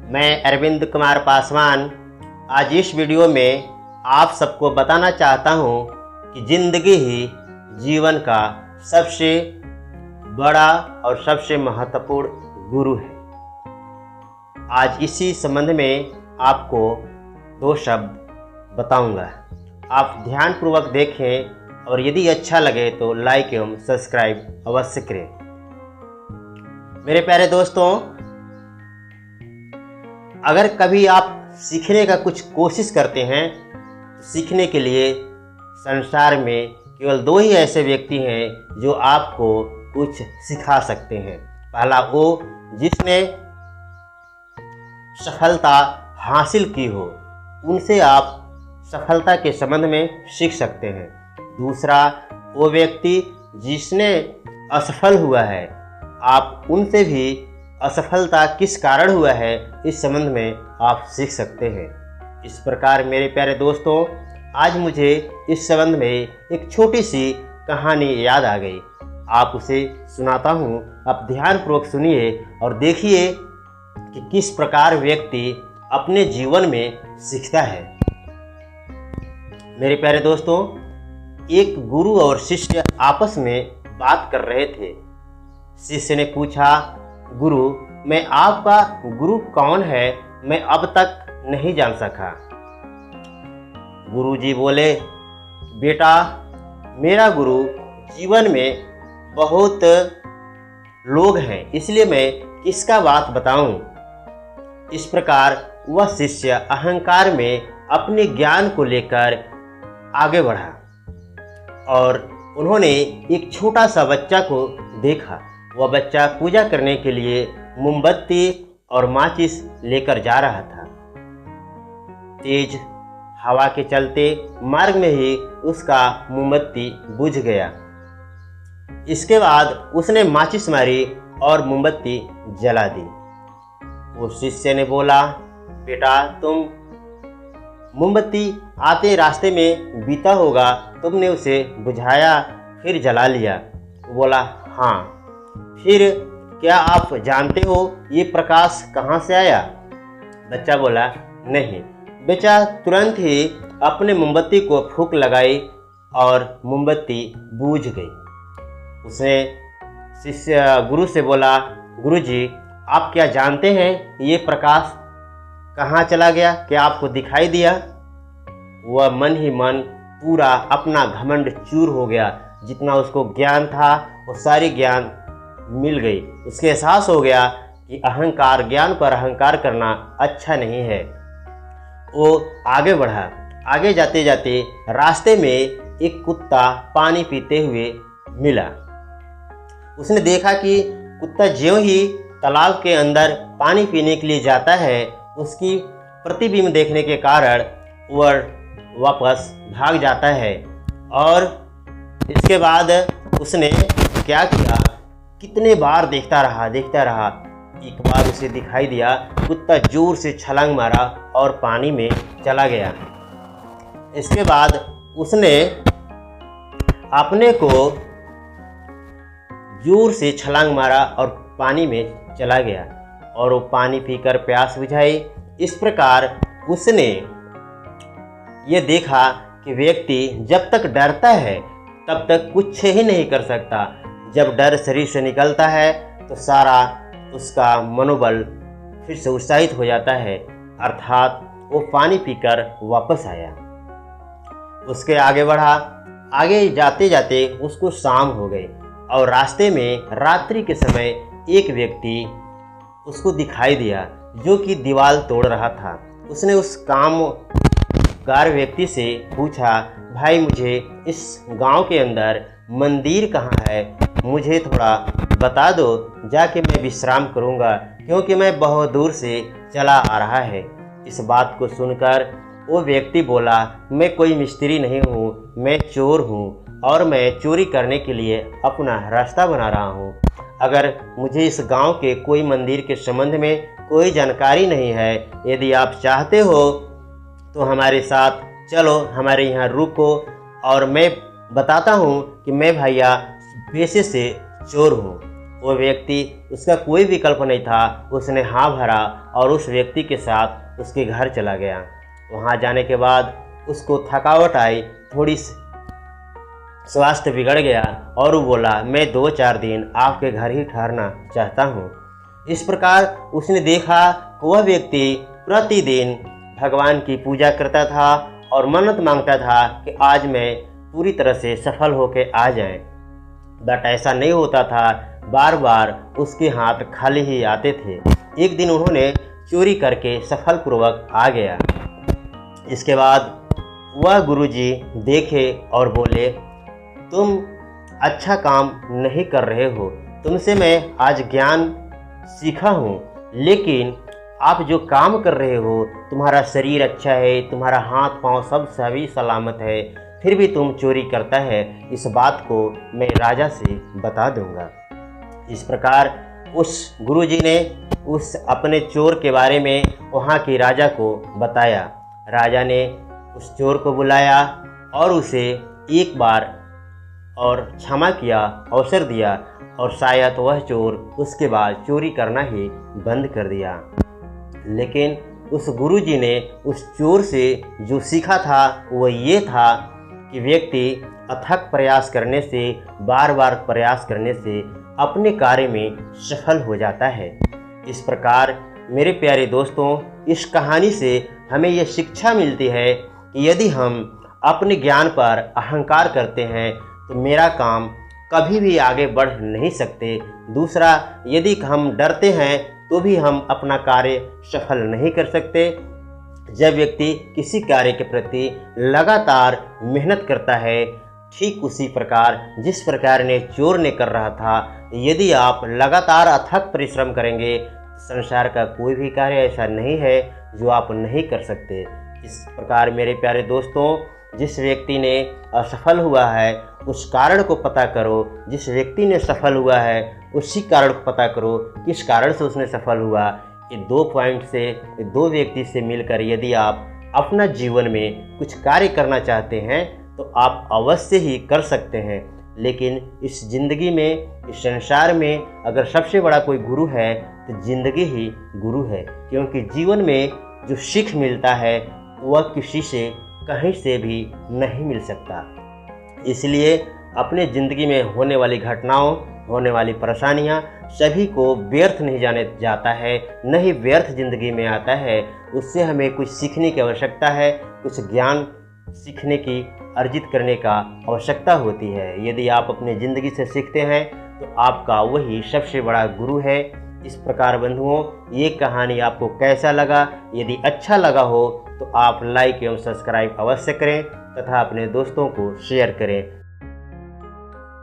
मैं अरविंद कुमार पासवान आज इस वीडियो में आप सबको बताना चाहता हूँ कि ज़िंदगी ही जीवन का सबसे बड़ा और सबसे महत्वपूर्ण गुरु है। आज इसी संबंध में आपको 2 शब्द बताऊंगा। आप ध्यानपूर्वक देखें और यदि अच्छा लगे तो लाइक एवं सब्सक्राइब अवश्य करें। मेरे प्यारे दोस्तों, अगर कभी आप सीखने का कुछ कोशिश करते हैं तो सीखने के लिए संसार में केवल 2 ही ऐसे व्यक्ति हैं जो आपको कुछ सिखा सकते हैं। पहला वो जिसने सफलता हासिल की हो, उनसे आप सफलता के संबंध में सीख सकते हैं। दूसरा वो व्यक्ति जिसने असफल हुआ है, आप उनसे भी असफलता किस कारण हुआ है इस संबंध में आप सीख सकते हैं। इस प्रकार मेरे प्यारे दोस्तों, आज मुझे इस संबंध में एक छोटी सी कहानी याद आ गई। आप उसे सुनाता हूँ, आप ध्यानपूर्वक सुनिए और देखिए कि किस प्रकार व्यक्ति अपने जीवन में सीखता है। मेरे प्यारे दोस्तों, एक गुरु और शिष्य आपस में बात कर रहे थे। शिष्य ने पूछा, गुरु, मैं आपका गुरु कौन है, मैं अब तक नहीं जान सका। गुरुजी बोले, बेटा, मेरा गुरु जीवन में बहुत लोग हैं, इसलिए मैं किसका बात बताऊं। इस प्रकार वह शिष्य अहंकार में अपने ज्ञान को लेकर आगे बढ़ा और उन्होंने एक छोटा सा बच्चा को देखा। वह बच्चा पूजा करने के लिए मोमबत्ती और माचिस लेकर जा रहा था। तेज हवा के चलते मार्ग में ही उसका मोमबत्ती बुझ गया। इसके बाद उसने माचिस मारी और मोमबत्ती जला दी। उस शिष्य ने बोला, बेटा, तुम मोमबत्ती आते रास्ते में बीता होगा, तुमने उसे बुझाया फिर जला लिया। बोला, हाँ। फिर क्या आप जानते हो ये प्रकाश कहाँ से आया? बच्चा बोला, नहीं। बच्चा तुरंत ही अपने मोमबत्ती को फूंक लगाई और मोमबत्ती बूझ गई। उसने शिष्य गुरु से बोला, गुरुजी, आप क्या जानते हैं ये प्रकाश कहाँ चला गया? क्या आपको दिखाई दिया? वह मन ही मन पूरा अपना घमंड चूर हो गया। जितना उसको ज्ञान था वो सारी ज्ञान मिल गई। उसके एहसास हो गया कि अहंकार, ज्ञान पर अहंकार करना अच्छा नहीं है। वो आगे बढ़ा। आगे जाते जाते रास्ते में एक कुत्ता पानी पीते हुए मिला। उसने देखा कि कुत्ता ज्यों ही तालाब के अंदर पानी पीने के लिए जाता है, उसकी प्रतिबिंब देखने के कारण वह वापस भाग जाता है। और इसके बाद उसने क्या किया, कितने बार देखता रहा। एक बार उसे दिखाई दिया, कुत्ता जोर से छलांग मारा और पानी में चला गया। इसके बाद उसने अपने को जोर से छलांग मारा और पानी में चला गया और वो पानी पीकर प्यास बुझाई। इस प्रकार उसने ये देखा कि व्यक्ति जब तक डरता है तब तक कुछ ही नहीं कर सकता। जब डर शरीर से निकलता है तो सारा उसका मनोबल फिर से उत्साहित हो जाता है, अर्थात वो पानी पीकर वापस आया। उसके आगे बढ़ा। आगे जाते जाते उसको शाम हो गई और रास्ते में रात्रि के समय एक व्यक्ति उसको दिखाई दिया जो कि दीवार तोड़ रहा था। उसने उस कामगार व्यक्ति से पूछा, भाई, मुझे इस गांव के अंदर मंदिर कहाँ है, मुझे थोड़ा बता दो, जाके मैं विश्राम करूँगा, क्योंकि मैं बहुत दूर से चला आ रहा है। इस बात को सुनकर वो व्यक्ति बोला, मैं कोई मिस्त्री नहीं हूँ, मैं चोर हूँ और मैं चोरी करने के लिए अपना रास्ता बना रहा हूँ। अगर मुझे इस गांव के कोई मंदिर के संबंध में कोई जानकारी नहीं है, यदि आप चाहते हो तो हमारे साथ चलो, हमारे यहाँ रुको और मैं बताता हूँ कि मैं भैया पेशे से चोर हूँ। वो व्यक्ति, उसका कोई विकल्प नहीं था, उसने हाँ भरा और उस व्यक्ति के साथ उसके घर चला गया। वहाँ जाने के बाद उसको थकावट आई, थोड़ी स्वास्थ्य बिगड़ गया और वो बोला, मैं 2-4 दिन आपके घर ही ठहरना चाहता हूँ। इस प्रकार उसने देखा वह व्यक्ति प्रतिदिन भगवान की पूजा करता था और मन्नत मांगता था कि आज मैं पूरी तरह से सफल होकर आ जाए, बट ऐसा नहीं होता था। बार बार उसके हाथ खाली ही आते थे। एक दिन उन्होंने चोरी करके सफलपूर्वक आ गया। इसके बाद वह गुरुजी देखे और बोले, तुम अच्छा काम नहीं कर रहे हो, तुमसे मैं आज ज्ञान सीखा हूँ, लेकिन आप जो काम कर रहे हो, तुम्हारा शरीर अच्छा है, तुम्हारा हाथ पांव सब सभी सलामत है, फिर भी तुम चोरी करता है, इस बात को मैं राजा से बता दूंगा। इस प्रकार उस गुरुजी ने उस अपने चोर के बारे में वहाँ के राजा को बताया। राजा ने उस चोर को बुलाया और उसे एक बार और क्षमा किया, अवसर दिया और शायद वह चोर उसके बाद चोरी करना ही बंद कर दिया। लेकिन उस गुरुजी ने उस चोर से जो सीखा था वो ये था कि व्यक्ति अथक प्रयास करने से, बार बार प्रयास करने से अपने कार्य में सफल हो जाता है। इस प्रकार मेरे प्यारे दोस्तों, इस कहानी से हमें यह शिक्षा मिलती है कि यदि हम अपने ज्ञान पर अहंकार करते हैं तो मेरा काम कभी भी आगे बढ़ नहीं सकते। दूसरा, यदि हम डरते हैं तो भी हम अपना कार्य सफल नहीं कर सकते। जब व्यक्ति किसी कार्य के प्रति लगातार मेहनत करता है, ठीक उसी प्रकार जिस प्रकार ने चोर ने कर रहा था, यदि आप लगातार अथक परिश्रम करेंगे, संसार का कोई भी कार्य ऐसा नहीं है जो आप नहीं कर सकते। इस प्रकार मेरे प्यारे दोस्तों, जिस व्यक्ति ने असफल हुआ है उस कारण को पता करो, जिस व्यक्ति ने सफल हुआ है उसी कारण को पता करो, किस कारण से उसने सफल हुआ। ये 2 पॉइंट से, 2 व्यक्ति से मिलकर यदि आप अपना जीवन में कुछ कार्य करना चाहते हैं तो आप अवश्य ही कर सकते हैं। लेकिन इस ज़िंदगी में, इस संसार में अगर सबसे बड़ा कोई गुरु है तो ज़िंदगी ही गुरु है, क्योंकि जीवन में जो सीख मिलता है वह किसी से कहीं से भी नहीं मिल सकता। इसलिए अपने ज़िंदगी में होने वाली घटनाओं, होने वाली परेशानियां सभी को व्यर्थ नहीं जाने जाता है, न ही व्यर्थ ज़िंदगी में आता है। उससे हमें कुछ सीखने की आवश्यकता है, कुछ ज्ञान सीखने की, अर्जित करने का आवश्यकता होती है। यदि आप अपनी ज़िंदगी से सीखते हैं तो आपका वही सबसे बड़ा गुरु है। इस प्रकार बंधुओं, ये कहानी आपको कैसा लगा? यदि अच्छा लगा हो तो आप लाइक एवं सब्सक्राइब अवश्य करें तथा अपने दोस्तों को शेयर करें।